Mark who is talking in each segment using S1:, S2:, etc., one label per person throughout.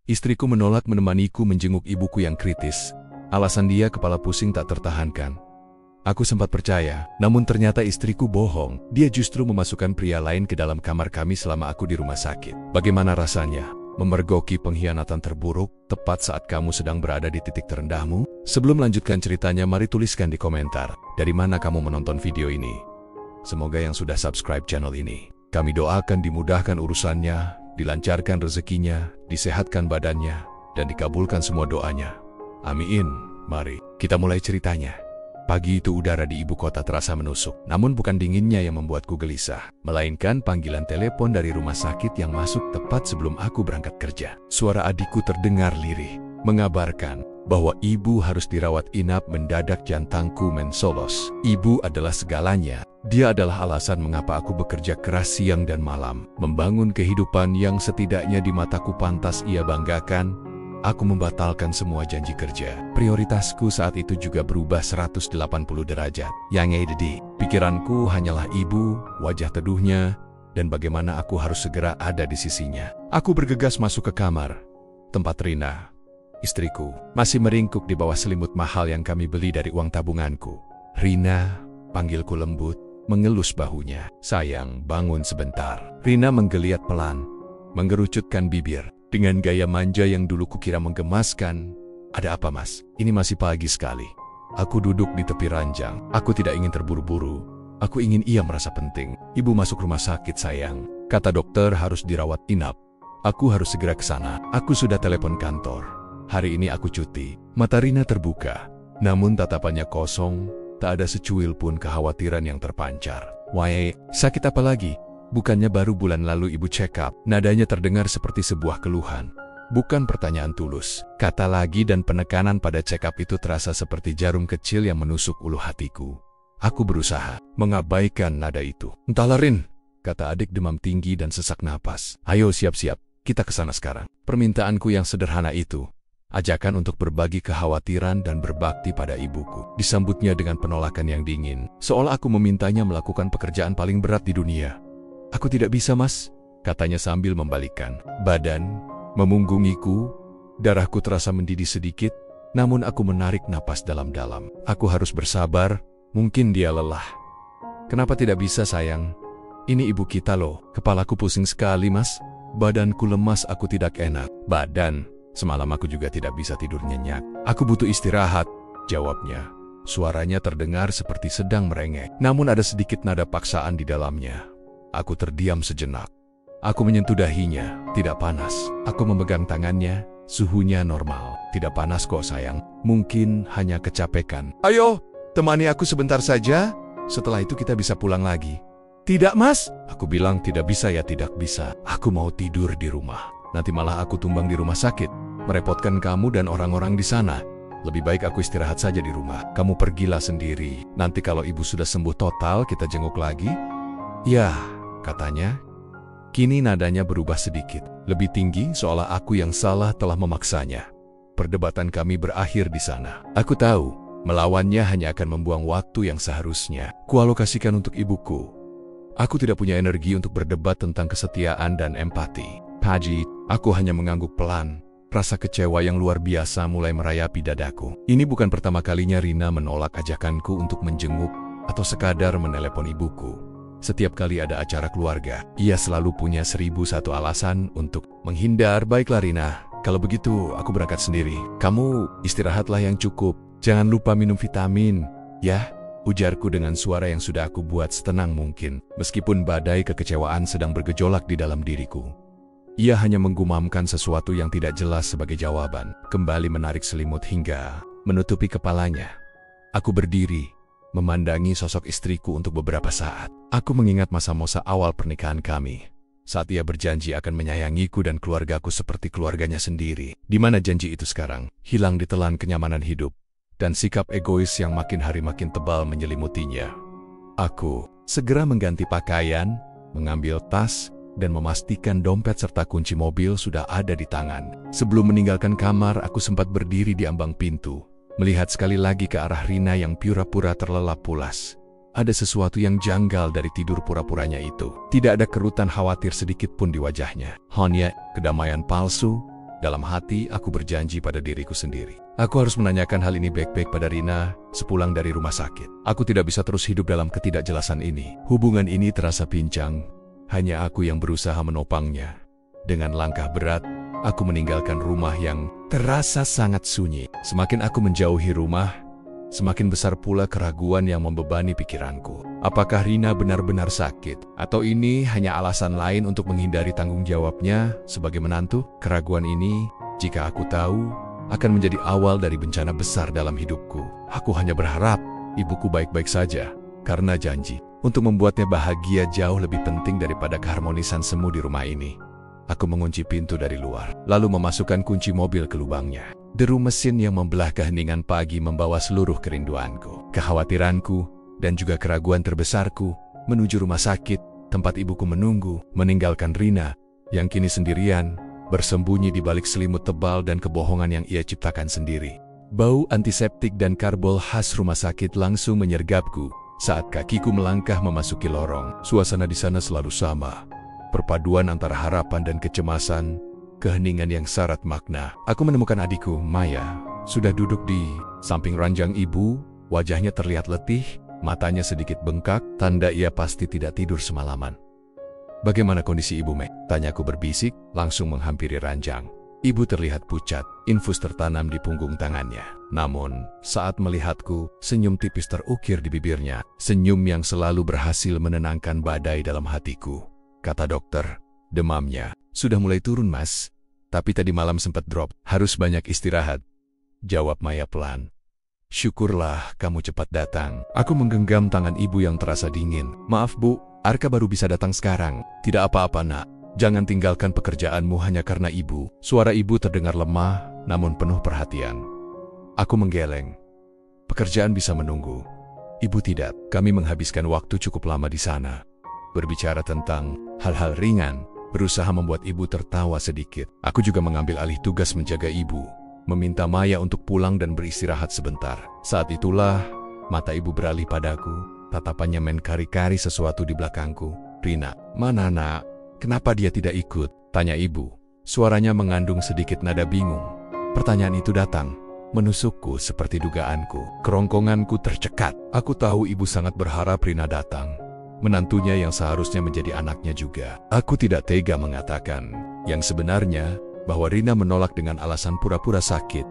S1: Istriku menolak menemaniku menjenguk ibuku yang kritis. Alasan dia kepala pusing tak tertahankan. Aku sempat percaya, namun ternyata istriku bohong. Dia justru memasukkan pria lain ke dalam kamar kami selama aku di rumah sakit. Bagaimana rasanya memergoki pengkhianatan terburuk tepat saat kamu sedang berada di titik terendahmu? Sebelum melanjutkan ceritanya, mari tuliskan di komentar dari mana kamu menonton video ini. Semoga yang sudah subscribe channel ini, kami doakan dimudahkan urusannya, dilancarkan rezekinya, disehatkan badannya, dan dikabulkan semua doanya. Amin. Mari kita mulai ceritanya. Pagi itu udara di ibu kota terasa menusuk, namun bukan dinginnya yang membuatku gelisah, melainkan panggilan telepon dari rumah sakit yang masuk tepat sebelum aku berangkat kerja. Suara adikku terdengar lirih, mengabarkan bahwa ibu harus dirawat inap mendadak jantangku mensolos. Ibu adalah segalanya. Dia adalah alasan mengapa aku bekerja keras siang dan malam, membangun kehidupan yang setidaknya di mataku pantas ia banggakan. Aku membatalkan semua janji kerja. Prioritasku saat itu juga berubah 180 derajat. Yang ada pikiranku hanyalah ibu, wajah teduhnya, dan bagaimana aku harus segera ada di sisinya. Aku bergegas masuk ke kamar, tempat Rina, istriku, masih meringkuk di bawah selimut mahal yang kami beli dari uang tabunganku. Rina, panggilku lembut, mengelus bahunya. Sayang, bangun sebentar. Rina menggeliat pelan, menggerucutkan bibir. Dengan gaya manja yang dulu kukira menggemaskan. Ada apa, Mas? Ini masih pagi sekali. Aku duduk di tepi ranjang. Aku tidak ingin terburu-buru. Aku ingin ia merasa penting. Ibu masuk rumah sakit, sayang. Kata dokter harus dirawat inap. Aku harus segera ke sana. Aku sudah telepon kantor. Hari ini aku cuti. Mata Rina terbuka. Namun tatapannya kosong. Tak ada secuil pun kekhawatiran yang terpancar. Wah, sakit apa lagi? Bukannya baru bulan lalu ibu check up? Nadanya terdengar seperti sebuah keluhan, bukan pertanyaan tulus. Kata lagi dan penekanan pada check up itu terasa seperti jarum kecil yang menusuk ulu hatiku. Aku berusaha mengabaikan nada itu. Entahlah, Rin, kata adik demam tinggi dan sesak napas. Ayo siap-siap, kita ke sana sekarang. Permintaanku yang sederhana itu, ajakan untuk berbagi kekhawatiran dan berbakti pada ibuku, disambutnya dengan penolakan yang dingin, seolah aku memintanya melakukan pekerjaan paling berat di dunia. Aku tidak bisa, Mas, katanya sambil membalikkan badan, memunggungiku. Darahku terasa mendidih sedikit, namun aku menarik napas dalam-dalam. Aku harus bersabar, mungkin dia lelah. Kenapa tidak bisa, sayang? Ini ibu kita loh. Kepalaku pusing sekali, Mas. Badanku lemas, aku tidak enak. Badan, semalam aku juga tidak bisa tidur nyenyak. Aku butuh istirahat, jawabnya. Suaranya terdengar seperti sedang merengek, namun ada sedikit nada paksaan di dalamnya. Aku terdiam sejenak. Aku menyentuh dahinya, tidak panas. Aku memegang tangannya, suhunya normal. Tidak panas kok, sayang. Mungkin hanya kecapekan. Ayo, temani aku sebentar saja. Setelah itu kita bisa pulang lagi. Tidak, Mas. Aku bilang tidak bisa ya tidak bisa. Aku mau tidur di rumah. Nanti malah aku tumbang di rumah sakit, merepotkan kamu dan orang-orang di sana. Lebih baik aku istirahat saja di rumah. Kamu pergilah sendiri. Nanti kalau ibu sudah sembuh total, kita jenguk lagi. Ya, katanya. Kini nadanya berubah sedikit, lebih tinggi seolah aku yang salah telah memaksanya. Perdebatan kami berakhir di sana. Aku tahu, melawannya hanya akan membuang waktu yang seharusnya kualokasikan untuk ibuku. Aku tidak punya energi untuk berdebat tentang kesetiaan dan empati. Paji, aku hanya mengangguk pelan. Rasa kecewa yang luar biasa mulai merayapi dadaku. Ini bukan pertama kalinya Rina menolak ajakanku untuk menjenguk atau sekadar menelepon ibuku. Setiap kali ada acara keluarga, ia selalu punya 1001 alasan untuk menghindar. Baiklah, Rina, kalau begitu aku berangkat sendiri. Kamu istirahatlah yang cukup. Jangan lupa minum vitamin, ya, ujarku dengan suara yang sudah aku buat setenang mungkin, meskipun badai kekecewaan sedang bergejolak di dalam diriku. Ia hanya menggumamkan sesuatu yang tidak jelas sebagai jawaban, kembali menarik selimut hingga menutupi kepalanya. Aku berdiri, memandangi sosok istriku untuk beberapa saat. Aku mengingat masa-masa awal pernikahan kami, saat ia berjanji akan menyayangiku dan keluargaku seperti keluarganya sendiri. Di mana janji itu sekarang? Hilang ditelan kenyamanan hidup, dan sikap egois yang makin hari makin tebal menyelimutinya. Aku segera mengganti pakaian, mengambil tas, dan memastikan dompet serta kunci mobil sudah ada di tangan. Sebelum meninggalkan kamar, aku sempat berdiri di ambang pintu, melihat sekali lagi ke arah Rina yang pura-pura terlelap pulas. Ada sesuatu yang janggal dari tidur pura-puranya itu. Tidak ada kerutan khawatir sedikit pun di wajahnya. Hanya kedamaian palsu, Dalam hati, aku berjanji pada diriku sendiri. Aku harus menanyakan hal ini baik-baik pada Rina sepulang dari rumah sakit. Aku tidak bisa terus hidup dalam ketidakjelasan ini. Hubungan ini terasa pincang, hanya aku yang berusaha menopangnya. Dengan langkah berat, aku meninggalkan rumah yang terasa sangat sunyi. Semakin aku menjauhi rumah, semakin besar pula keraguan yang membebani pikiranku. Apakah Rina benar-benar sakit? Atau ini hanya alasan lain untuk menghindari tanggung jawabnya sebagai menantu? Keraguan ini, jika aku tahu, akan menjadi awal dari bencana besar dalam hidupku. Aku hanya berharap ibuku baik-baik saja, karena janji untuk membuatnya bahagia jauh lebih penting daripada keharmonisan semu di rumah ini. Aku mengunci pintu dari luar, lalu memasukkan kunci mobil ke lubangnya. Deru mesin yang membelah keheningan pagi membawa seluruh kerinduanku, kekhawatiranku, dan juga keraguan terbesarku menuju rumah sakit, tempat ibuku menunggu, meninggalkan Rina, yang kini sendirian, bersembunyi di balik selimut tebal dan kebohongan yang ia ciptakan sendiri. Bau antiseptik dan karbol khas rumah sakit langsung menyergapku saat kakiku melangkah memasuki lorong. Suasana di sana selalu sama. Perpaduan antara harapan dan kecemasan, keheningan yang syarat makna. Aku menemukan adikku, Maya, sudah duduk di samping ranjang ibu, wajahnya terlihat letih, matanya sedikit bengkak, tanda ia pasti tidak tidur semalaman. "Bagaimana kondisi ibu, Mek?" tanyaku berbisik, langsung menghampiri ranjang. Ibu terlihat pucat, infus tertanam di punggung tangannya. Namun, saat melihatku, senyum tipis terukir di bibirnya, senyum yang selalu berhasil menenangkan badai dalam hatiku. Kata dokter, demamnya sudah mulai turun, Mas. Tapi tadi malam sempat drop, harus banyak istirahat. Jawab Maya pelan. Syukurlah kamu cepat datang. Aku menggenggam tangan ibu yang terasa dingin. Maaf Bu, Arka baru bisa datang sekarang. Tidak apa-apa nak, jangan tinggalkan pekerjaanmu hanya karena ibu. Suara ibu terdengar lemah, namun penuh perhatian. Aku menggeleng. Pekerjaan bisa menunggu. Ibu tidak, kami menghabiskan waktu cukup lama di sana. Berbicara tentang hal-hal ringan, berusaha membuat ibu tertawa sedikit. Aku juga mengambil alih tugas menjaga ibu, meminta Maya untuk pulang dan beristirahat sebentar. Saat itulah, mata ibu beralih padaku, tatapannya menkari-kari sesuatu di belakangku. Rina, mana nak? Kenapa dia tidak ikut? Tanya ibu. Suaranya mengandung sedikit nada bingung. Pertanyaan itu datang, menusukku seperti dugaanku. Kerongkonganku tercekat. Aku tahu ibu sangat berharap Rina datang. Menantunya yang seharusnya menjadi anaknya juga. Aku tidak tega mengatakan yang sebenarnya, bahwa Rina menolak dengan alasan pura-pura sakit.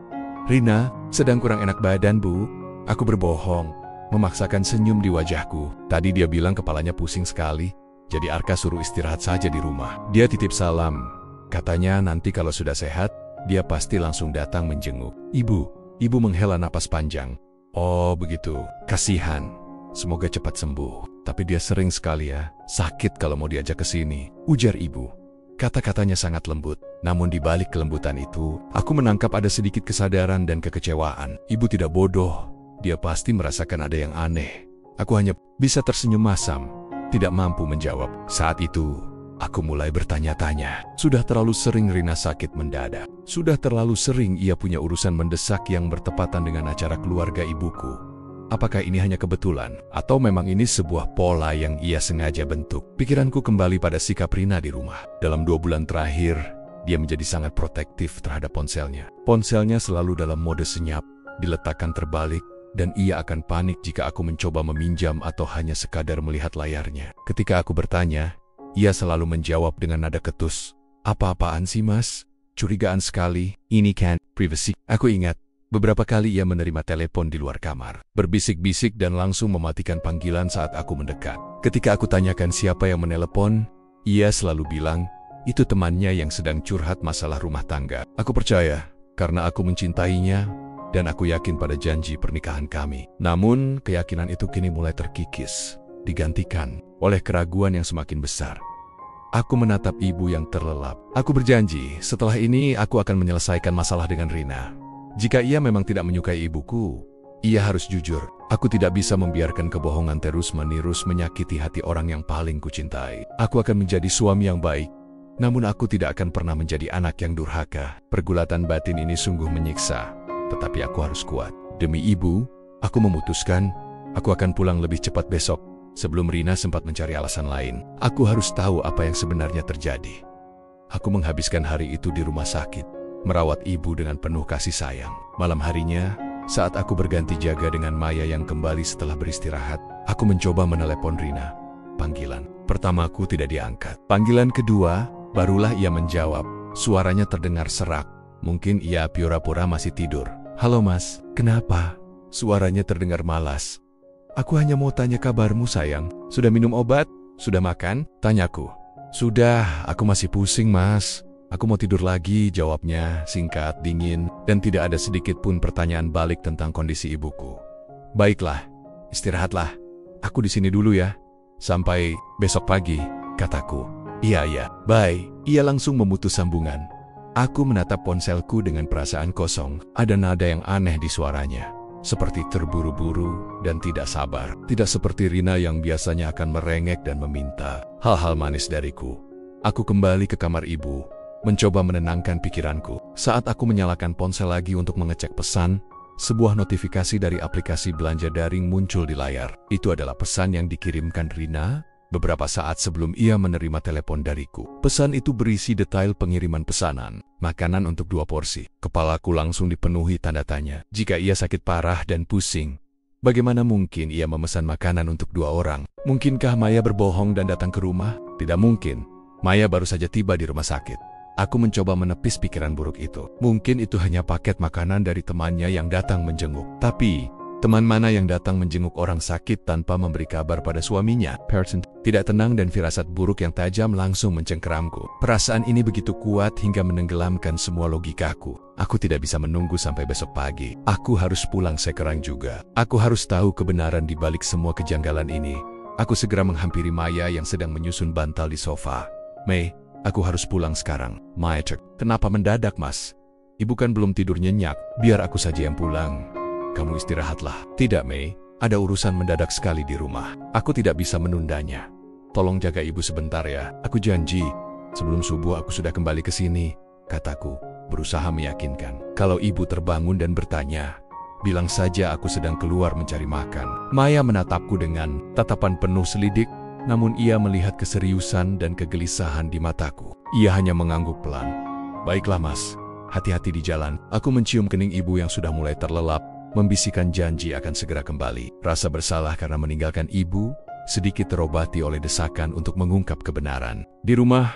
S1: Rina sedang kurang enak badan, Bu. Aku berbohong, memaksakan senyum di wajahku. Tadi dia bilang kepalanya pusing sekali, jadi Arka suruh istirahat saja di rumah. Dia titip salam. Katanya nanti kalau sudah sehat, dia pasti langsung datang menjenguk. Ibu menghela napas panjang. Oh begitu, kasihan. Semoga cepat sembuh. Tapi dia sering sekali ya, sakit kalau mau diajak ke sini, ujar ibu. Kata-katanya sangat lembut, namun di balik kelembutan itu, aku menangkap ada sedikit kesadaran dan kekecewaan. Ibu tidak bodoh, dia pasti merasakan ada yang aneh. Aku hanya bisa tersenyum masam, tidak mampu menjawab. Saat itu, aku mulai bertanya-tanya. Sudah terlalu sering Rina sakit mendadak. Sudah terlalu sering ia punya urusan mendesak yang bertepatan dengan acara keluarga ibuku. Apakah ini hanya kebetulan, atau memang ini sebuah pola yang ia sengaja bentuk? Pikiranku kembali pada sikap Rina di rumah. Dalam 2 bulan terakhir, dia menjadi sangat protektif terhadap ponselnya. Ponselnya selalu dalam mode senyap, diletakkan terbalik, dan ia akan panik jika aku mencoba meminjam atau hanya sekadar melihat layarnya. Ketika aku bertanya, ia selalu menjawab dengan nada ketus. Apa-apaan sih mas? Curigaan sekali, ini kan privacy. Aku ingat, beberapa kali ia menerima telepon di luar kamar, berbisik-bisik dan langsung mematikan panggilan saat aku mendekat. Ketika aku tanyakan siapa yang menelepon, ia selalu bilang, itu temannya yang sedang curhat masalah rumah tangga. Aku percaya, karena aku mencintainya, dan aku yakin pada janji pernikahan kami. Namun, keyakinan itu kini mulai terkikis, digantikan oleh keraguan yang semakin besar. Aku menatap ibu yang terlelap. Aku berjanji, setelah ini aku akan menyelesaikan masalah dengan Rina. Jika ia memang tidak menyukai ibuku, ia harus jujur. Aku tidak bisa membiarkan kebohongan terus-menerus menyakiti hati orang yang paling kucintai. Aku akan menjadi suami yang baik, namun aku tidak akan pernah menjadi anak yang durhaka. Pergulatan batin ini sungguh menyiksa, tetapi aku harus kuat. Demi ibu, aku memutuskan, aku akan pulang lebih cepat besok, sebelum Rina sempat mencari alasan lain. Aku harus tahu apa yang sebenarnya terjadi. Aku menghabiskan hari itu di rumah sakit, merawat ibu dengan penuh kasih sayang. Malam harinya, saat aku berganti jaga dengan Maya yang kembali setelah beristirahat, aku mencoba menelepon Rina. Panggilan pertamaku tidak diangkat. Panggilan kedua, barulah ia menjawab. Suaranya terdengar serak. Mungkin ia pura-pura masih tidur. "Halo mas, kenapa?" Suaranya terdengar malas. "Aku hanya mau tanya kabarmu sayang. Sudah minum obat? Sudah makan?" Tanyaku. "Sudah, aku masih pusing mas. Aku mau tidur lagi," jawabnya, singkat, dingin, dan tidak ada sedikit pun pertanyaan balik tentang kondisi ibuku. "Baiklah, istirahatlah. Aku di sini dulu ya. Sampai besok pagi," kataku. Iya, bye." Ia langsung memutus sambungan. Aku menatap ponselku dengan perasaan kosong. Ada nada yang aneh di suaranya. Seperti terburu-buru dan tidak sabar. Tidak seperti Rina yang biasanya akan merengek dan meminta hal-hal manis dariku. Aku kembali ke kamar ibu, mencoba menenangkan pikiranku. Saat aku menyalakan ponsel lagi untuk mengecek pesan, sebuah notifikasi dari aplikasi belanja daring muncul di layar. Itu adalah pesan yang dikirimkan Rina beberapa saat sebelum ia menerima telepon dariku. Pesan itu berisi detail pengiriman pesanan, makanan untuk 2 porsi. Kepalaku langsung dipenuhi tanda tanya. Jika ia sakit parah dan pusing, bagaimana mungkin ia memesan makanan untuk 2 orang? Mungkinkah Maya berbohong dan datang ke rumah? Tidak mungkin. Maya baru saja tiba di rumah sakit. Aku mencoba menepis pikiran buruk itu. Mungkin itu hanya paket makanan dari temannya yang datang menjenguk. Tapi teman mana yang datang menjenguk orang sakit tanpa memberi kabar pada suaminya? Tidak tenang dan firasat buruk yang tajam langsung mencengkeramku. Perasaan ini begitu kuat hingga menenggelamkan semua logikaku. Aku tidak bisa menunggu sampai besok pagi. Aku harus pulang sekarang juga. Aku harus tahu kebenaran di balik semua kejanggalan ini. Aku segera menghampiri Maya yang sedang menyusun bantal di sofa. "Mei, aku harus pulang sekarang." "Maya, kenapa mendadak mas? Ibu kan belum tidur nyenyak. Biar aku saja yang pulang. Kamu istirahatlah." "Tidak, Mei. Ada urusan mendadak sekali di rumah. Aku tidak bisa menundanya. Tolong jaga ibu sebentar ya." "Aku janji, sebelum subuh aku sudah kembali ke sini," kataku, berusaha meyakinkan. "Kalau ibu terbangun dan bertanya, bilang saja aku sedang keluar mencari makan." Maya menatapku dengan tatapan penuh selidik, namun ia melihat keseriusan dan kegelisahan di mataku. Ia hanya mengangguk pelan. "Baiklah mas, hati-hati di jalan." Aku mencium kening ibu yang sudah mulai terlelap, membisikkan janji akan segera kembali. Rasa bersalah karena meninggalkan ibu sedikit terobati oleh desakan untuk mengungkap kebenaran. Di rumah,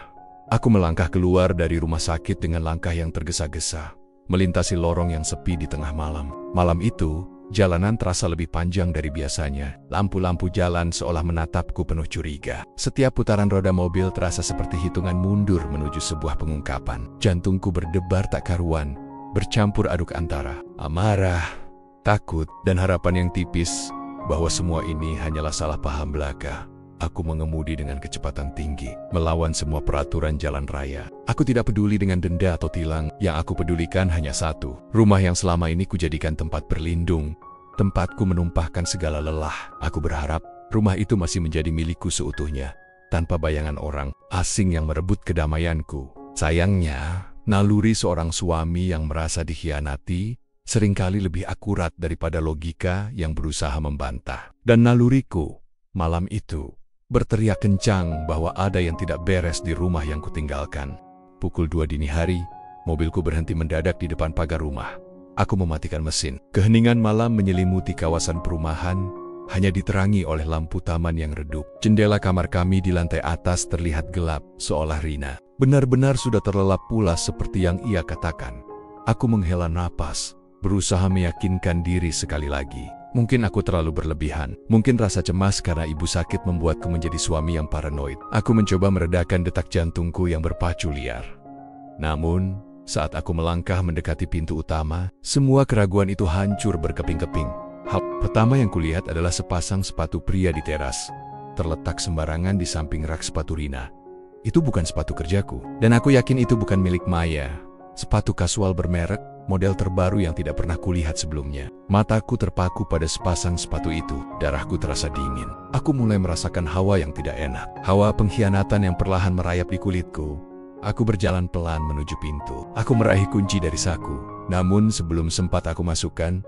S1: aku melangkah keluar dari rumah sakit dengan langkah yang tergesa-gesa, melintasi lorong yang sepi di tengah malam. Malam itu, jalanan terasa lebih panjang dari biasanya. Lampu-lampu jalan seolah menatapku penuh curiga. Setiap putaran roda mobil terasa seperti hitungan mundur menuju sebuah pengungkapan. Jantungku berdebar tak karuan, bercampur aduk antara amarah, takut, dan harapan yang tipis bahwa semua ini hanyalah salah paham belaka. Aku mengemudi dengan kecepatan tinggi, melawan semua peraturan jalan raya. Aku tidak peduli dengan denda atau tilang, yang aku pedulikan hanya satu. Rumah yang selama ini kujadikan tempat berlindung, tempatku menumpahkan segala lelah. Aku berharap rumah itu masih menjadi milikku seutuhnya, tanpa bayangan orang asing yang merebut kedamaianku. Sayangnya, naluri seorang suami yang merasa dikhianati seringkali lebih akurat daripada logika yang berusaha membantah. Dan naluriku, malam itu, berteriak kencang bahwa ada yang tidak beres di rumah yang kutinggalkan. Pukul 2 dini hari, mobilku berhenti mendadak di depan pagar rumah. Aku mematikan mesin. Keheningan malam menyelimuti kawasan perumahan, hanya diterangi oleh lampu taman yang redup. Jendela kamar kami di lantai atas terlihat gelap, seolah Rina benar-benar sudah terlelap pula seperti yang ia katakan. Aku menghela napas, berusaha meyakinkan diri sekali lagi. Mungkin aku terlalu berlebihan. Mungkin rasa cemas karena ibu sakit membuatku menjadi suami yang paranoid. Aku mencoba meredakan detak jantungku yang berpacu liar. Namun, saat aku melangkah mendekati pintu utama, semua keraguan itu hancur berkeping-keping. Hal pertama yang kulihat adalah sepasang sepatu pria di teras, terletak sembarangan di samping rak sepatu Rina. Itu bukan sepatu kerjaku, dan aku yakin itu bukan milik Maya. Sepatu kasual bermerek, model terbaru yang tidak pernah kulihat sebelumnya. Mataku terpaku pada sepasang sepatu itu. Darahku terasa dingin. Aku mulai merasakan hawa yang tidak enak. Hawa pengkhianatan yang perlahan merayap di kulitku. Aku berjalan pelan menuju pintu. Aku meraih kunci dari saku. Namun sebelum sempat aku masukkan,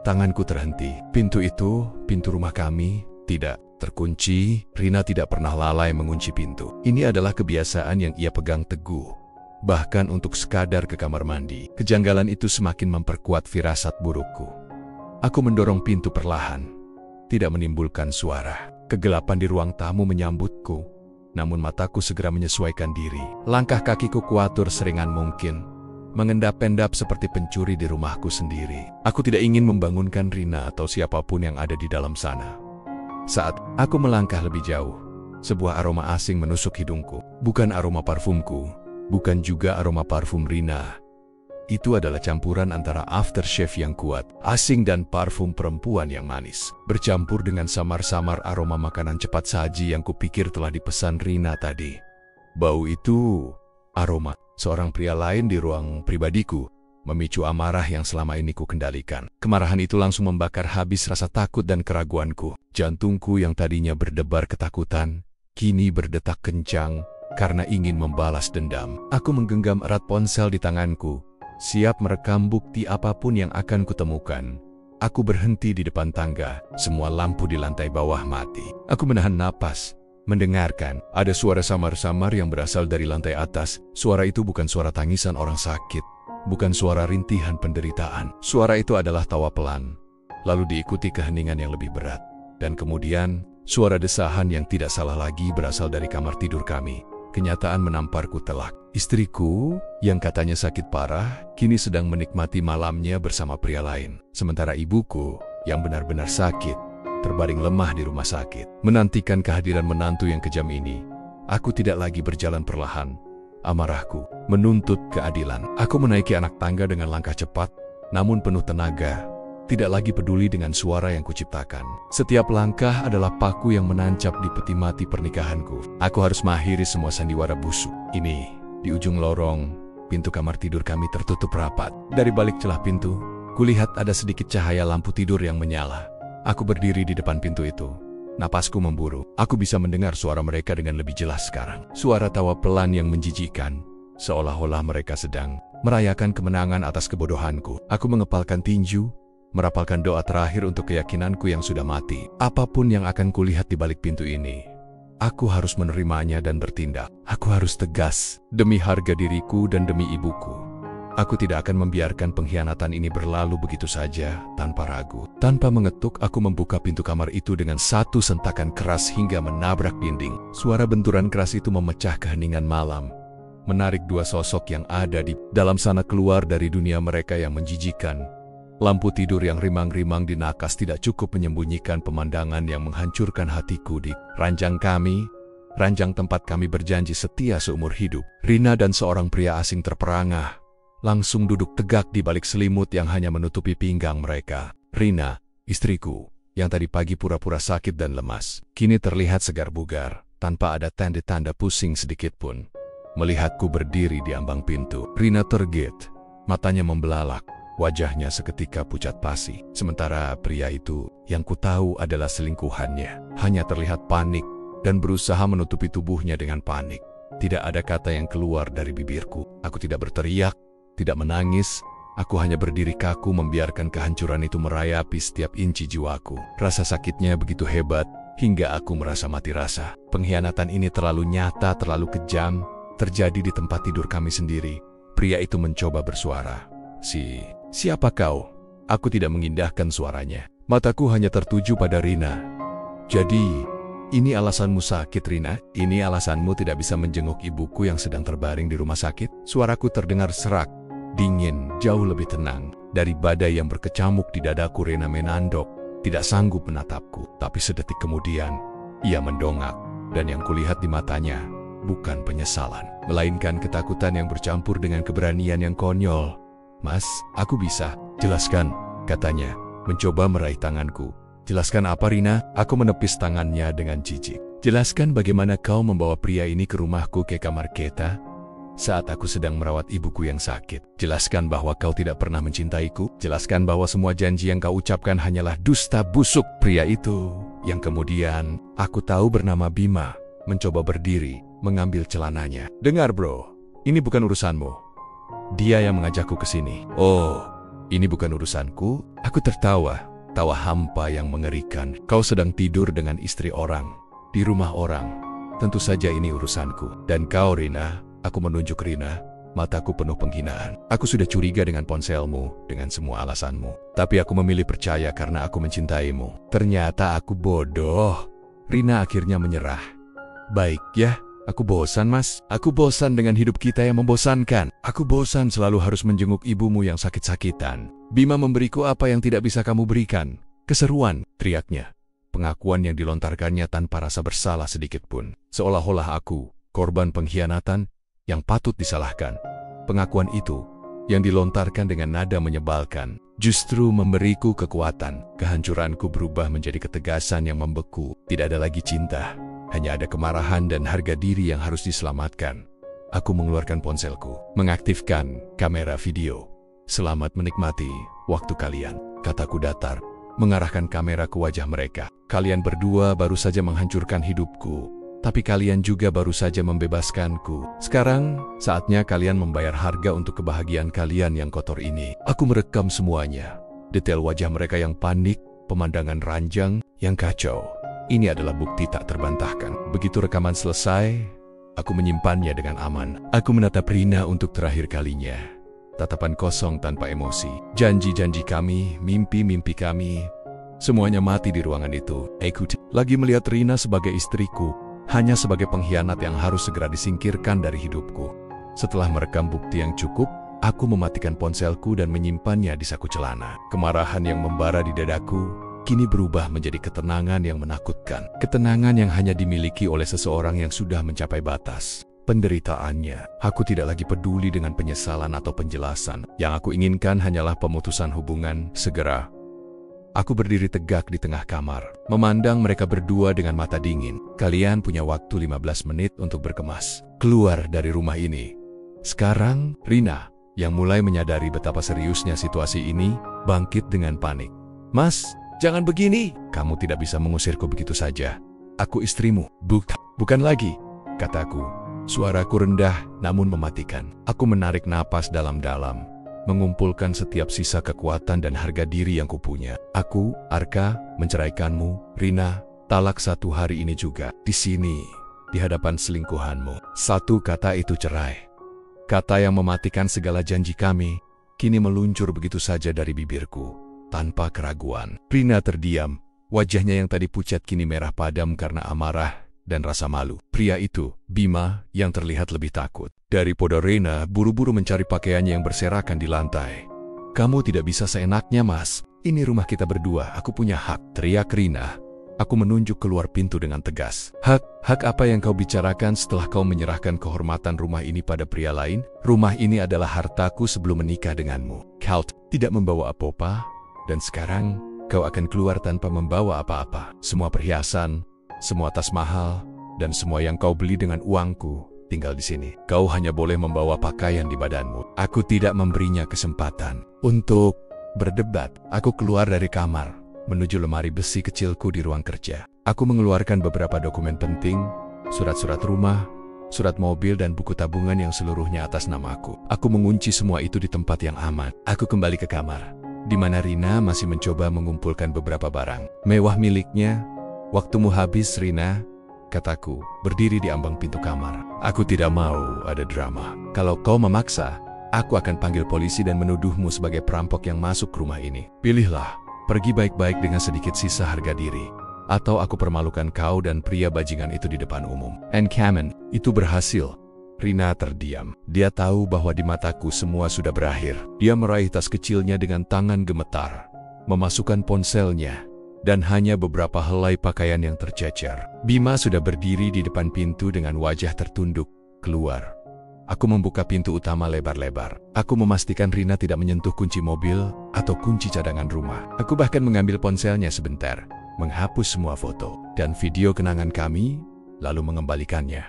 S1: tanganku terhenti. Pintu itu, pintu rumah kami, tidak terkunci. Rina tidak pernah lalai mengunci pintu. Ini adalah kebiasaan yang ia pegang teguh. bahkan untuk sekadar ke kamar mandi. Kejanggalan itu semakin memperkuat firasat burukku. Aku mendorong pintu perlahan, tidak menimbulkan suara. Kegelapan di ruang tamu menyambutku, namun mataku segera menyesuaikan diri. Langkah kakiku kuatur seringan mungkin, mengendap-endap seperti pencuri di rumahku sendiri. Aku tidak ingin membangunkan Rina atau siapapun yang ada di dalam sana. Saat aku melangkah lebih jauh, sebuah aroma asing menusuk hidungku. Bukan aroma parfumku, bukan juga aroma parfum Rina. Itu adalah campuran antara aftershave yang kuat, asing dan parfum perempuan yang manis. Bercampur dengan samar-samar aroma makanan cepat saji yang kupikir telah dipesan Rina tadi. Bau itu, aroma seorang pria lain di ruang pribadiku, memicu amarah yang selama ini ku kendalikan. Kemarahan itu langsung membakar habis rasa takut dan keraguanku. Jantungku yang tadinya berdebar ketakutan, kini berdetak kencang karena ingin membalas dendam. Aku menggenggam erat ponsel di tanganku, siap merekam bukti apapun yang akan kutemukan. Aku berhenti di depan tangga, semua lampu di lantai bawah mati. Aku menahan napas, mendengarkan. Ada suara samar-samar yang berasal dari lantai atas. Suara itu bukan suara tangisan orang sakit, bukan suara rintihan penderitaan. Suara itu adalah tawa pelan, lalu diikuti keheningan yang lebih berat. Dan kemudian, suara desahan yang tidak salah lagi berasal dari kamar tidur kami. Kenyataan menamparku telak. Istriku, yang katanya sakit parah, kini sedang menikmati malamnya bersama pria lain. Sementara ibuku, yang benar-benar sakit, terbaring lemah di rumah sakit. Menantikan kehadiran menantu yang kejam ini, aku tidak lagi berjalan perlahan. Amarahku menuntut keadilan. Aku menaiki anak tangga dengan langkah cepat, namun penuh tenaga, tidak lagi peduli dengan suara yang kuciptakan. Setiap langkah adalah paku yang menancap di peti mati pernikahanku. Aku harus mengakhiri semua sandiwara busuk ini. Di ujung lorong, pintu kamar tidur kami tertutup rapat. Dari balik celah pintu, kulihat ada sedikit cahaya lampu tidur yang menyala. Aku berdiri di depan pintu itu. Napasku memburu. Aku bisa mendengar suara mereka dengan lebih jelas sekarang. Suara tawa pelan yang menjijikkan, seolah-olah mereka sedang merayakan kemenangan atas kebodohanku. Aku mengepalkan tinju, merapalkan doa terakhir untuk keyakinanku yang sudah mati. Apapun yang akan kulihat di balik pintu ini, aku harus menerimanya dan bertindak. Aku harus tegas, demi harga diriku dan demi ibuku. Aku tidak akan membiarkan pengkhianatan ini berlalu begitu saja, tanpa ragu. Tanpa mengetuk, aku membuka pintu kamar itu dengan satu sentakan keras hingga menabrak dinding. Suara benturan keras itu memecah keheningan malam, menarik dua sosok yang ada di dalam sana keluar dari dunia mereka yang menjijikan. Lampu tidur yang rimang-rimang dinakas tidak cukup menyembunyikan pemandangan yang menghancurkan hatiku. Di ranjang kami, ranjang tempat kami berjanji setia seumur hidup, Rina dan seorang pria asing terperangah, langsung duduk tegak di balik selimut yang hanya menutupi pinggang mereka. Rina, istriku, yang tadi pagi pura-pura sakit dan lemas, kini terlihat segar bugar, tanpa ada tanda-tanda pusing sedikit pun. Melihatku berdiri di ambang pintu, Rina tergigit, matanya membelalak. Wajahnya seketika pucat pasi. Sementara pria itu, yang ku tahu adalah selingkuhannya, hanya terlihat panik dan berusaha menutupi tubuhnya dengan panik. Tidak ada kata yang keluar dari bibirku. Aku tidak berteriak, tidak menangis. Aku hanya berdiri kaku membiarkan kehancuran itu merayapi setiap inci jiwaku. Rasa sakitnya begitu hebat, hingga aku merasa mati rasa. Pengkhianatan ini terlalu nyata, terlalu kejam, terjadi di tempat tidur kami sendiri. Pria itu mencoba bersuara. Siapa kau? Aku tidak mengindahkan suaranya. Mataku hanya tertuju pada Rina. Jadi, ini alasanmu sakit, Rina? Ini alasanmu tidak bisa menjenguk ibuku yang sedang terbaring di rumah sakit? Suaraku terdengar serak, dingin, jauh lebih tenang. Dari badai yang berkecamuk di dadaku, Rina menandok, tidak sanggup menatapku. Tapi sedetik kemudian, ia mendongak, dan yang kulihat di matanya bukan penyesalan, melainkan ketakutan yang bercampur dengan keberanian yang konyol. Mas, aku bisa. Jelaskan, katanya, mencoba meraih tanganku. Jelaskan apa, Rina? Aku menepis tangannya dengan jijik. Jelaskan bagaimana kau membawa pria ini ke rumahku ke kamar kita saat aku sedang merawat ibuku yang sakit. Jelaskan bahwa kau tidak pernah mencintaiku. Jelaskan bahwa semua janji yang kau ucapkan hanyalah dusta busuk. Pria itu, yang kemudian aku tahu bernama Bima, mencoba berdiri, mengambil celananya. Dengar, bro, ini bukan urusanmu. Dia yang mengajakku ke sini. Oh, ini bukan urusanku? Aku tertawa, tawa hampa yang mengerikan. Kau sedang tidur dengan istri orang, di rumah orang. Tentu saja ini urusanku. Dan kau, Rina, aku menunjuk Rina, Mataku penuh penghinaan. Aku sudah curiga dengan ponselmu, dengan semua alasanmu. Tapi aku memilih percaya karena aku mencintaimu. Ternyata aku bodoh. Rina akhirnya menyerah. Baik ya, aku bosan mas. Aku bosan dengan hidup kita yang membosankan. Aku bosan selalu harus menjenguk ibumu yang sakit-sakitan. Bima memberiku apa yang tidak bisa kamu berikan. Keseruan, teriaknya. Pengakuan yang dilontarkannya tanpa rasa bersalah sedikit pun. Seolah-olah aku, korban pengkhianatan yang patut disalahkan. Pengakuan itu, yang dilontarkan dengan nada menyebalkan, justru memberiku kekuatan. Kehancuranku berubah menjadi ketegasan yang membeku. Tidak ada lagi cinta, hanya ada kemarahan dan harga diri yang harus diselamatkan. Aku mengeluarkan ponselku, mengaktifkan kamera video. Selamat menikmati waktu kalian, kataku datar, mengarahkan kamera ke wajah mereka. Kalian berdua baru saja menghancurkan hidupku, tapi kalian juga baru saja membebaskanku. Sekarang, saatnya kalian membayar harga untuk kebahagiaan kalian yang kotor ini. Aku merekam semuanya. Detail wajah mereka yang panik, pemandangan ranjang, yang kacau. Ini adalah bukti tak terbantahkan. Begitu rekaman selesai, aku menyimpannya dengan aman. Aku menatap Rina untuk terakhir kalinya. Tatapan kosong tanpa emosi. Janji-janji kami, mimpi-mimpi kami, semuanya mati di ruangan itu. Aku lagi melihat Rina sebagai istriku, hanya sebagai pengkhianat yang harus segera disingkirkan dari hidupku. Setelah merekam bukti yang cukup, aku mematikan ponselku dan menyimpannya di saku celana. Kemarahan yang membara di dadaku kini berubah menjadi ketenangan yang menakutkan. Ketenangan yang hanya dimiliki oleh seseorang yang sudah mencapai batas penderitaannya. Aku tidak lagi peduli dengan penyesalan atau penjelasan. Yang aku inginkan hanyalah pemutusan hubungan segera. Aku berdiri tegak di tengah kamar, memandang mereka berdua dengan mata dingin. Kalian punya waktu 15 menit untuk berkemas, keluar dari rumah ini. Sekarang, Rina, yang mulai menyadari betapa seriusnya situasi ini, bangkit dengan panik. Mas, jangan begini. Kamu tidak bisa mengusirku begitu saja. Aku istrimu. Bukan lagi, kataku. Suaraku rendah namun mematikan. Aku menarik napas dalam-dalam, mengumpulkan setiap sisa kekuatan dan harga diri yang kupunya. Aku, Arka, menceraikanmu, Rina, talak 1 hari ini juga. Di sini, di hadapan selingkuhanmu. Satu kata itu cerai. Kata yang mematikan segala janji kami, kini meluncur begitu saja dari bibirku, tanpa keraguan. Rina terdiam, wajahnya yang tadi pucat kini merah padam karena amarah dan rasa malu. Pria itu, Bima, yang terlihat lebih takut. Daripada Rina buru-buru mencari pakaiannya yang berserakan di lantai. Kamu tidak bisa seenaknya, Mas. Ini rumah kita berdua, aku punya hak, teriak Rina. Aku menunjuk keluar pintu dengan tegas. Hak apa yang kau bicarakan setelah kau menyerahkan kehormatan rumah ini pada pria lain? Rumah ini adalah hartaku sebelum menikah denganmu. Kau tidak membawa apa-apa, dan sekarang kau akan keluar tanpa membawa apa-apa. Semua perhiasan, semua tas mahal, dan semua yang kau beli dengan uangku tinggal di sini. Kau hanya boleh membawa pakaian di badanmu. Aku tidak memberinya kesempatan untuk berdebat. Aku keluar dari kamar, menuju lemari besi kecilku di ruang kerja. Aku mengeluarkan beberapa dokumen penting, surat-surat rumah, surat mobil, dan buku tabungan yang seluruhnya atas namaku. Aku mengunci semua itu di tempat yang aman. Aku kembali ke kamar, di mana Rina masih mencoba mengumpulkan beberapa barang mewah miliknya. Waktumu habis, Rina, kataku, berdiri di ambang pintu kamar. Aku tidak mau ada drama. Kalau kau memaksa, aku akan panggil polisi dan menuduhmu sebagai perampok yang masuk ke rumah ini. Pilihlah, pergi baik-baik dengan sedikit sisa harga diri, atau aku permalukan kau dan pria bajingan itu di depan umum. And Kamen, itu berhasil. Rina terdiam. Dia tahu bahwa di mataku semua sudah berakhir. Dia meraih tas kecilnya dengan tangan gemetar, memasukkan ponselnya, dan hanya beberapa helai pakaian yang tercecer. Bima sudah berdiri di depan pintu dengan wajah tertunduk, keluar. Aku membuka pintu utama lebar-lebar. Aku memastikan Rina tidak menyentuh kunci mobil atau kunci cadangan rumah. Aku bahkan mengambil ponselnya sebentar, menghapus semua foto dan video kenangan kami, lalu mengembalikannya.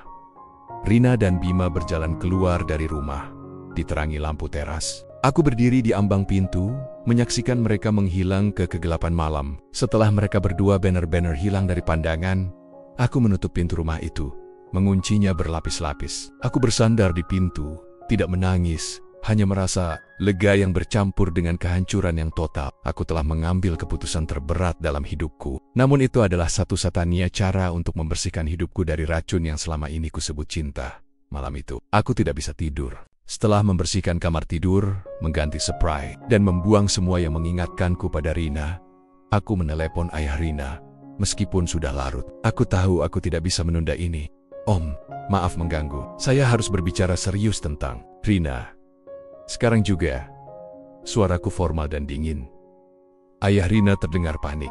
S1: Rina dan Bima berjalan keluar dari rumah, diterangi lampu teras. Aku berdiri di ambang pintu, menyaksikan mereka menghilang ke kegelapan malam. Setelah mereka berdua benar-benar hilang dari pandangan, aku menutup pintu rumah itu, menguncinya berlapis-lapis. Aku bersandar di pintu, tidak menangis, hanya merasa lega yang bercampur dengan kehancuran yang total. Aku telah mengambil keputusan terberat dalam hidupku. Namun itu adalah satu-satunya cara untuk membersihkan hidupku dari racun yang selama ini kusebut cinta. Malam itu, aku tidak bisa tidur. Setelah membersihkan kamar tidur, mengganti spray, dan membuang semua yang mengingatkanku pada Rina, aku menelepon ayah Rina. Meskipun sudah larut, aku tahu aku tidak bisa menunda ini. Om, maaf mengganggu. Saya harus berbicara serius tentang Rina. Sekarang juga. Suaraku formal dan dingin. Ayah Rina terdengar panik.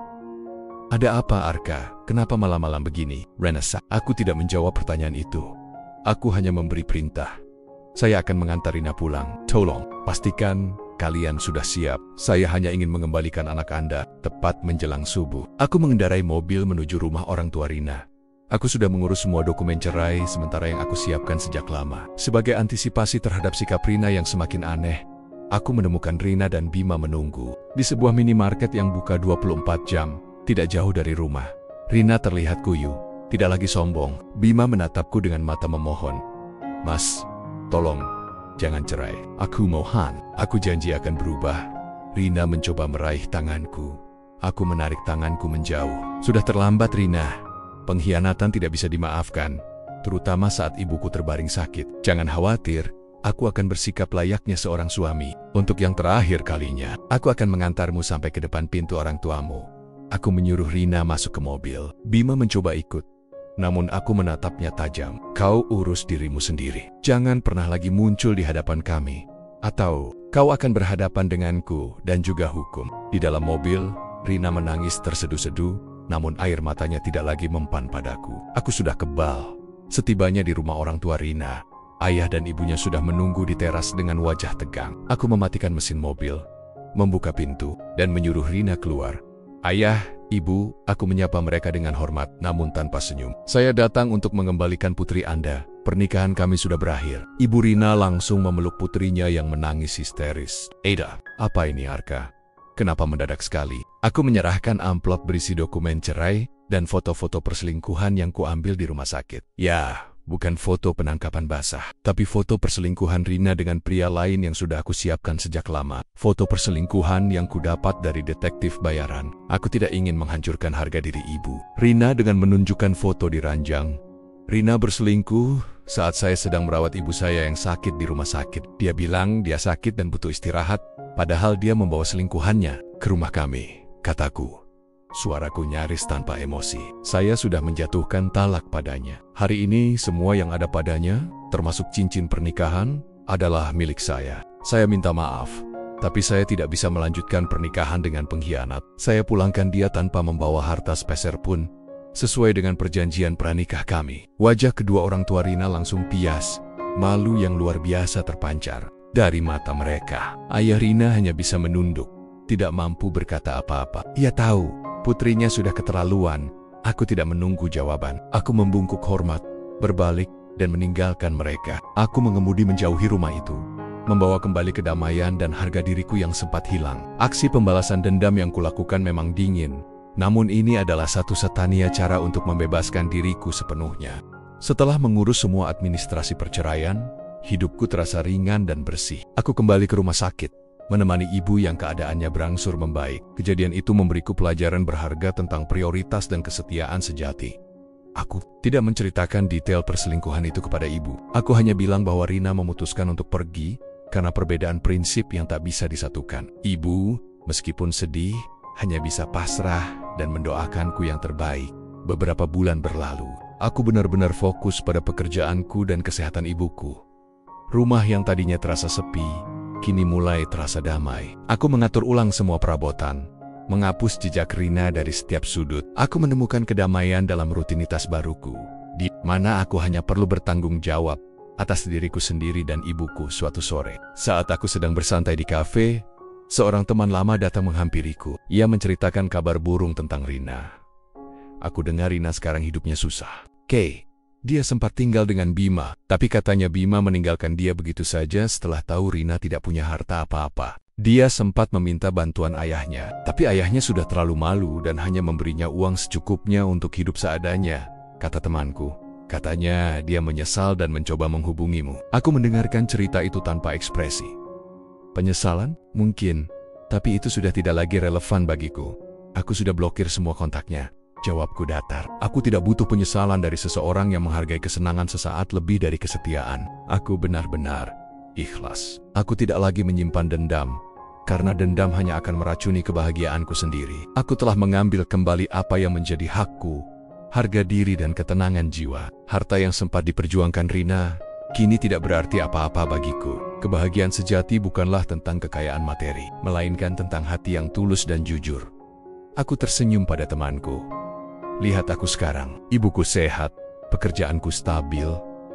S1: Ada apa, Arka? Kenapa malam-malam begini? Renessa. Aku tidak menjawab pertanyaan itu. Aku hanya memberi perintah. Saya akan mengantar Rina pulang. Tolong, pastikan kalian sudah siap. Saya hanya ingin mengembalikan anak Anda tepat menjelang subuh. Aku mengendarai mobil menuju rumah orang tua Rina. Aku sudah mengurus semua dokumen cerai sementara yang aku siapkan sejak lama. Sebagai antisipasi terhadap sikap Rina yang semakin aneh, aku menemukan Rina dan Bima menunggu di sebuah minimarket yang buka 24 jam, tidak jauh dari rumah. Rina terlihat kuyu, tidak lagi sombong. Bima menatapku dengan mata memohon. Mas, tolong, jangan cerai. Aku mohon, aku janji akan berubah. Rina mencoba meraih tanganku. Aku menarik tanganku menjauh. Sudah terlambat, Rina. Pengkhianatan tidak bisa dimaafkan, terutama saat ibuku terbaring sakit. Jangan khawatir, aku akan bersikap layaknya seorang suami. Untuk yang terakhir kalinya, aku akan mengantarmu sampai ke depan pintu orang tuamu. Aku menyuruh Rina masuk ke mobil. Bima mencoba ikut. Namun aku menatapnya tajam. Kau urus dirimu sendiri. Jangan pernah lagi muncul di hadapan kami. Atau kau akan berhadapan denganku dan juga hukum. Di dalam mobil, Rina menangis terseduh-seduh, namun air matanya tidak lagi mempan padaku. Aku sudah kebal. Setibanya di rumah orang tua Rina, ayah dan ibunya sudah menunggu di teras dengan wajah tegang. Aku mematikan mesin mobil, membuka pintu, dan menyuruh Rina keluar. Ayah, Ibu, aku menyapa mereka dengan hormat, namun tanpa senyum. Saya datang untuk mengembalikan putri Anda. Pernikahan kami sudah berakhir. Ibu Rina langsung memeluk putrinya yang menangis histeris. Ada, apa ini, Arka? Kenapa mendadak sekali? Aku menyerahkan amplop berisi dokumen cerai dan foto-foto perselingkuhan yang kuambil di rumah sakit. Ya, bukan foto penangkapan basah, tapi foto perselingkuhan Rina dengan pria lain yang sudah aku siapkan sejak lama. Foto perselingkuhan yang kudapat dari detektif bayaran. Aku tidak ingin menghancurkan harga diri ibu. Rina dengan menunjukkan foto di ranjang. Rina berselingkuh saat saya sedang merawat ibu saya yang sakit di rumah sakit. Dia bilang dia sakit dan butuh istirahat, padahal dia membawa selingkuhannya ke rumah kami, kataku. Suaraku nyaris tanpa emosi. Saya sudah menjatuhkan talak padanya. Hari ini semua yang ada padanya, termasuk cincin pernikahan, adalah milik saya. Saya minta maaf, tapi saya tidak bisa melanjutkan pernikahan dengan pengkhianat. Saya pulangkan dia tanpa membawa harta sepeser pun, sesuai dengan perjanjian pranikah kami. Wajah kedua orang tua Rina langsung pias. Malu yang luar biasa terpancar dari mata mereka. Ayah Rina hanya bisa menunduk, tidak mampu berkata apa-apa. Ia tahu putrinya sudah keterlaluan. Aku tidak menunggu jawaban. Aku membungkuk hormat, berbalik, dan meninggalkan mereka. Aku mengemudi menjauhi rumah itu, membawa kembali kedamaian dan harga diriku yang sempat hilang. Aksi pembalasan dendam yang kulakukan memang dingin, namun ini adalah satu-satunya cara untuk membebaskan diriku sepenuhnya. Setelah mengurus semua administrasi perceraian, hidupku terasa ringan dan bersih. Aku kembali ke rumah sakit, menemani ibu yang keadaannya berangsur membaik. Kejadian itu memberiku pelajaran berharga tentang prioritas dan kesetiaan sejati. Aku tidak menceritakan detail perselingkuhan itu kepada ibu. Aku hanya bilang bahwa Rina memutuskan untuk pergi karena perbedaan prinsip yang tak bisa disatukan. Ibu, meskipun sedih, hanya bisa pasrah dan mendoakanku yang terbaik. Beberapa bulan berlalu, aku benar-benar fokus pada pekerjaanku dan kesehatan ibuku. Rumah yang tadinya terasa sepi, kini mulai terasa damai. Aku mengatur ulang semua perabotan, menghapus jejak Rina dari setiap sudut. Aku menemukan kedamaian dalam rutinitas baruku, di mana aku hanya perlu bertanggung jawab atas diriku sendiri dan ibuku. Suatu sore, saat aku sedang bersantai di kafe, seorang teman lama datang menghampiriku. Ia menceritakan kabar burung tentang Rina. Aku dengar Rina sekarang hidupnya susah. Dia sempat tinggal dengan Bima, tapi katanya Bima meninggalkan dia begitu saja setelah tahu Rina tidak punya harta apa-apa. Dia sempat meminta bantuan ayahnya, tapi ayahnya sudah terlalu malu dan hanya memberinya uang secukupnya untuk hidup seadanya, kata temanku. Katanya dia menyesal dan mencoba menghubungimu. Aku mendengarkan cerita itu tanpa ekspresi. Penyesalan? Mungkin, tapi itu sudah tidak lagi relevan bagiku. Aku sudah blokir semua kontaknya. Jawabku datar. Aku tidak butuh penyesalan dari seseorang yang menghargai kesenangan sesaat lebih dari kesetiaan. Aku benar-benar ikhlas. Aku tidak lagi menyimpan dendam, karena dendam hanya akan meracuni kebahagiaanku sendiri. Aku telah mengambil kembali apa yang menjadi hakku, harga diri dan ketenangan jiwa. Harta yang sempat diperjuangkan Rina, kini tidak berarti apa-apa bagiku. Kebahagiaan sejati bukanlah tentang kekayaan materi, melainkan tentang hati yang tulus dan jujur. Aku tersenyum pada temanku. Lihat aku sekarang, ibuku sehat, pekerjaanku stabil,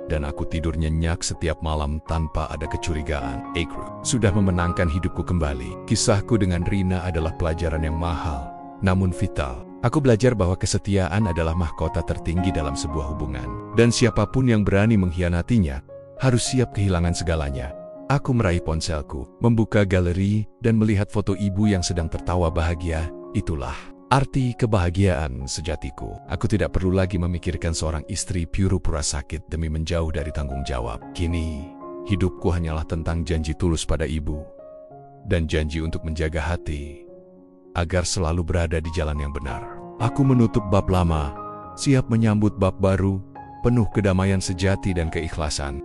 S1: dan aku tidur nyenyak setiap malam tanpa ada kecurigaan. Aku sudah memenangkan hidupku kembali. Kisahku dengan Rina adalah pelajaran yang mahal, namun vital. Aku belajar bahwa kesetiaan adalah mahkota tertinggi dalam sebuah hubungan. Dan siapapun yang berani mengkhianatinya, harus siap kehilangan segalanya. Aku meraih ponselku, membuka galeri, dan melihat foto ibu yang sedang tertawa bahagia. Itulah arti kebahagiaan sejatiku. Aku tidak perlu lagi memikirkan seorang istri pura-pura sakit demi menjauh dari tanggung jawab. Kini, hidupku hanyalah tentang janji tulus pada ibu, dan janji untuk menjaga hati, agar selalu berada di jalan yang benar. Aku menutup bab lama, siap menyambut bab baru, penuh kedamaian sejati dan keikhlasan.